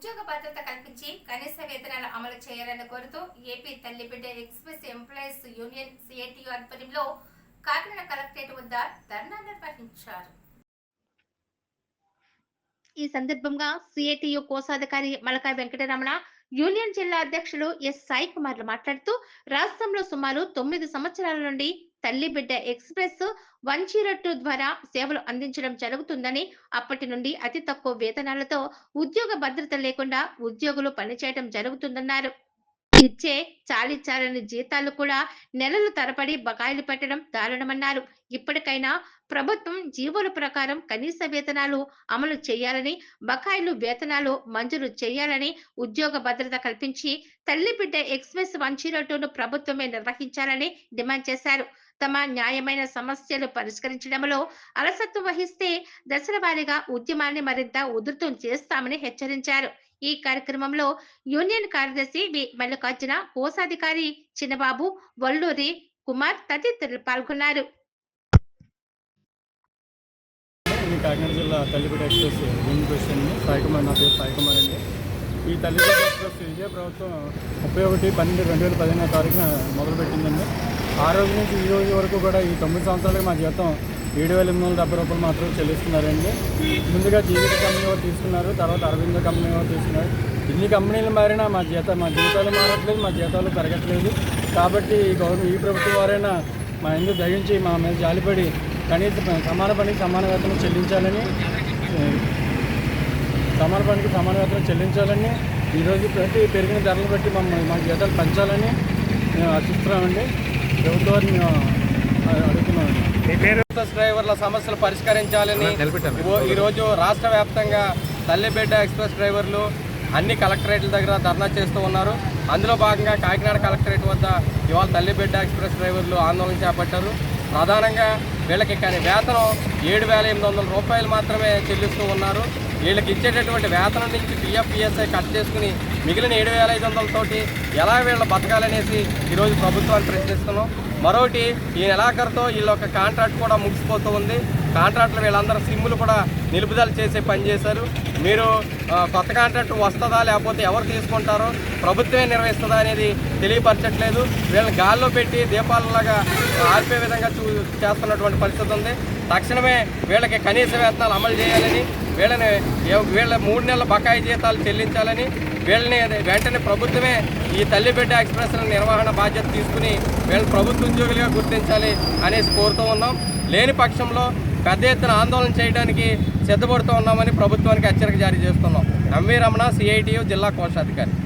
ఉద్యోగ భద్రత కల్పించి కనీస వేతనాలు అమలు చేయాలని కోరుతూ ఏపీ తల్లిబిడ్డ ఎక్స్ప్రెస్ ఎంప్లాయీస్ యూనియన్ సిఐటియు ఆధ్వర్యంలో కాకినాడ కలెక్టరేట్ వద్ద ధర్నా నిర్వహించారు. ఈ సందర్భంగా సిఐటియు కోశాధికారి మలకాయ వెంకటరమణ, యూనియన్ జిల్లా అధ్యక్షులు ఎస్ సాయి కుమార్లు మాట్లాడుతూ రాష్ట్రంలో సుమారు 9 సంవత్సరాల నుండి తల్లి బిడ్డ ఎక్స్ప్రెస్ 102 ద్వారా సేవలు అందించడం జరుగుతుందని, అప్పటి నుండి అతి తక్కువ వేతనాలతో ఉద్యోగ భద్రత లేకుండా ఉద్యోగులు పనిచేయడం జరుగుతుందన్నారు. ఇచ్చే చాలిచాలని జీతాలు కూడా నెలల తరబడి బకాయిలు పెట్టడం దారుణమన్నారు. ఇప్పటికైనా ప్రభుత్వం జీవోల ప్రకారం కనీస వేతనాలు అమలు చేయాలని, బకాయిలు వేతనాలు మంజూరు చేయాలని, ఉద్యోగ భద్రత కల్పించి తల్లి బిడ్డ ఎక్స్ప్రెస్ 102ను ప్రభుత్వమే నిర్వహించాలని డిమాండ్ చేశారు. తమ న్యాయమైన సమస్యలు పరిష్కరించడంలో అలసత్వం వహిస్తే దశల వారీగా ఉద్యమాన్ని మరింత ఉధృతం చేస్తామని హెచ్చరించారు. ఈ కార్యక్రమంలో యూనియన్ కార్యదర్శి వి మల్లికార్జున, కోశాధికారి చిన్నబాబు, వల్లూరి కుమార్ తదితరులు పాల్గొన్నారు. కాకినాడ జిల్లా తల్లిబిడ్డ ఎక్స్ప్రెస్ యూనియన్ ప్రెసిడెంట్ని సాయి కుమార్. నా పేరు సాయి కుమార్ అండి. ఈ తల్లిబిడ్డ ఎక్స్ప్రెస్ ఇదే ప్రభుత్వం 31/12/2015 తారీఖున మొదలుపెట్టిందండి. ఆ రోజు నుంచి ఈ రోజు వరకు కూడా ఈ 9 సంవత్సరాలకు మా జీతం 7,870 రూపాయలు మాత్రం చెల్లిస్తున్నారండి. ముందుగా జీవిత కంపెనీ వారు తీసుకున్నారు, తర్వాత అరవింద కంపెనీ వారు తీసుకున్నారు. ఇన్ని కంపెనీలు మారినా మా జీతాలు మారట్లేదు, మా జీతాలు పెరగట్లేదు. కాబట్టి ఈ ప్రభుత్వం వారైనా మా ఎందుకు దయించి మా మీద జాలిపడి కనీసం సమాన పనికి సమాన వేతనం చెల్లించాలని ఈరోజు ప్రతి పెరిగిన ధరలు బట్టి మా జీతాలు పెంచాలని మేము ఆశిస్తున్నామండి. ప్రభుత్వాన్ని మేము అడుగుతున్నామండి. డ్రైవర్ల సమస్యలు పరిష్కరించాలని ఈరోజు రాష్ట్ర వ్యాప్తంగా తల్లిబిడ్డ ఎక్స్ప్రెస్ డ్రైవర్లు అన్ని కలెక్టరేట్ల దగ్గర ధర్నా చేస్తూ ఉన్నారు. అందులో భాగంగా కాకినాడ కలెక్టరేట్ వద్ద ఇవాళ తల్లిబిడ్డ ఎక్స్ప్రెస్ డ్రైవర్లు ఆందోళన చేపట్టారు. ప్రధానంగా వీళ్ళకి వేతనం 7,800 రూపాయలు మాత్రమే చెల్లిస్తూ ఉన్నారు. వీళ్ళకి ఇచ్చేటటువంటి వేతనం నుంచి పిఎఫ్ఈఎస్ఐ కట్ చేసుకుని మిగిలిన 7,500 తోటి ఎలా వీళ్ళ బతకాలనేసి ఈరోజు ప్రభుత్వాన్ని ప్రశ్నిస్తున్నాం. మరొకటి ఈ నెలాఖరుతో వీళ్ళ ఒక కాంట్రాక్ట్ కూడా ముగిసిపోతూ ఉంది. కాంట్రాక్టులు వీళ్ళందరూ సిమ్ములు కూడా నిలుపుదల చేసే పని చేశారు. మీరు కొత్త కాంట్రాక్ట్ వస్తుందా లేకపోతే ఎవరు తీసుకుంటారో ప్రభుత్వమే నిర్వహిస్తుందా అనేది తెలియపరచట్లేదు. వీళ్ళని గాల్లో పెట్టి దీపాలలాగా ఆర్పే విధంగా చేస్తున్నటువంటి పరిస్థితి ఉంది. తక్షణమే వీళ్ళకి కనీస వేతనాలు అమలు చేయాలని, వీళ్ళ 3 నెలల బకాయి జీతాలు చెల్లించాలని, వీళ్ళని వెంటనే ప్రభుత్వమే ఈ తల్లిబిడ్డ ఎక్స్ప్రెస్ నిర్వహణ బాధ్యత తీసుకుని వీళ్ళని ప్రభుత్వ ఉద్యోగులుగా గుర్తించాలి అనేసి కోరుతూ ఉన్నాం. లేని పక్షంలో పెద్ద ఎత్తున ఆందోళన చేయడానికి సిద్ధపడుతూ ఉన్నామని ప్రభుత్వానికి హెచ్చరిక జారీ చేస్తున్నాం. ఎంవి రమణ, సిఐటియు జిల్లా కోశాధికారి.